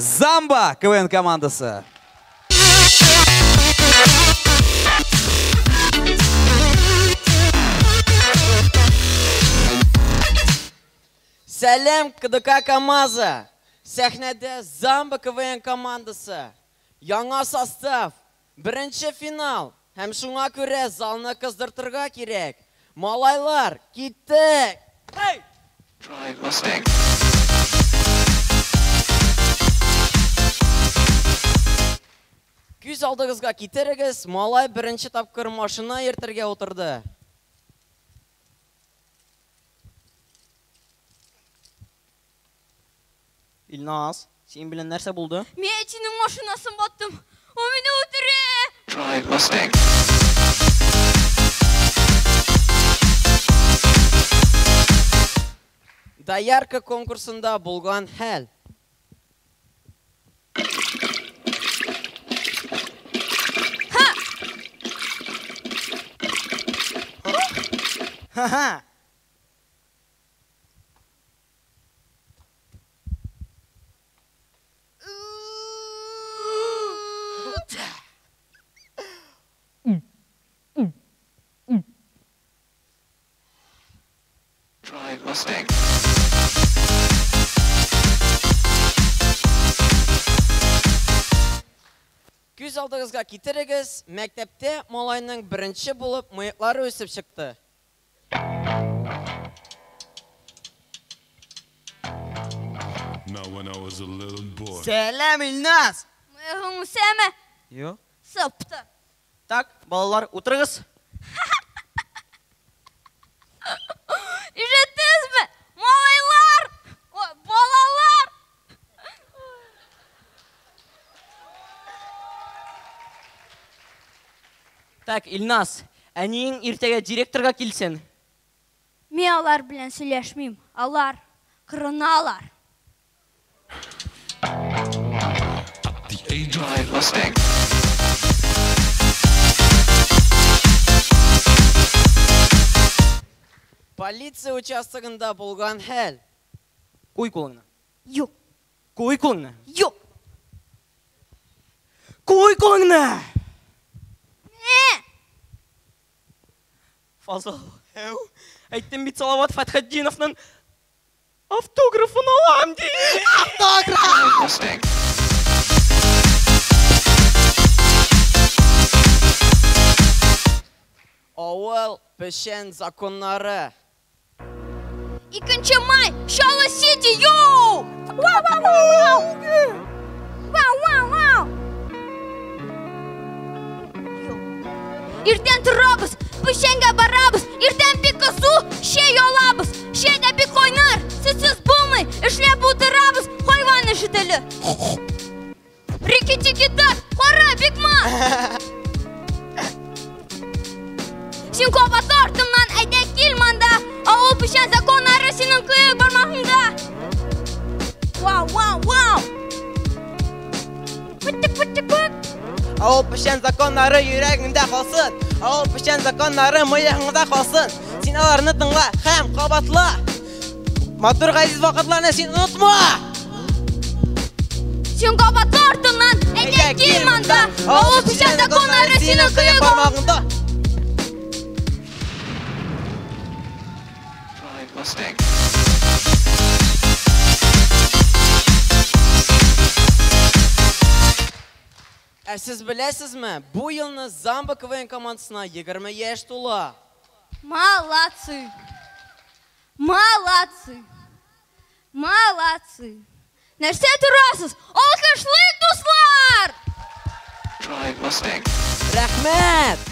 Замба КВН командасы. Сәлем КДК КамАЗы. Сәхнәдә Замба КВН командасы. Яңа состав, беренче финал. Һәм шуңа күрә залны кыздыртырга кирәк. Малайлар, киттек! Hey! Күз алдыгызга китерегез, малай беренче тапкыр машина йөртергә утырды. Илназ, син белән нәрсә булды? Мен әтинең машинасын баттым. О мине үтерә. Доярка конкурсында булган хәл. Ха-ха. Күз алдыгызга китерегез, мәктәптә малайның беренче булып мыеклары үсеп чыкты. Сәлам, Илназ. Мыегың үсәме? Юк. Сыпты. Так, балалар, утырыгыз. Ишеттезме? Малайлар! Ой, балалар! Так, Илназ, әниең иртәгә директорга килсен. Мен алар белән сөйләшмим. Алар кырыналар. Полиция участогында булган хәл. Куй кулыңны. Юк. Куй кулыңны. Юк. Куй кулыңны. Фазыл, әйттем бит Салават Фатхетдиновның автографын алам ди. Автограф! Авыл пешен законнары. 2 май, Шала Сити, йоу! Вау! Иртен тұрабыз, пешенге барабыз, иртен Пикасу, шей алабыз, шейде бик ойнар, сізсіз болмай, ішлеп отырабыз, хайван ішітілі. Рики-тики-так, қора, бикма! Сен көпат артымнан әйдек келманда, ауыл пешен законнары сенің күйік бармағында. Вау! Пүттік-пүттік-пүт! Ауыл пешен законнары йөрәгеңдә калсын. Ауыл пешен законнары мыегыңда калсын. Син аларны тыңла һәм кабатла. Матур газиз вакытларны син онытма. Сен көпат артымнан әйдек келманда, ауыл пешен законнары сенің күйік бармағында. Сез беләсезме, бу елны Замба КВН командасына 20 яшь тула. Молодцы! Нәрсә торасыз? Алкышлыйк, дуслар! Рәхмәт!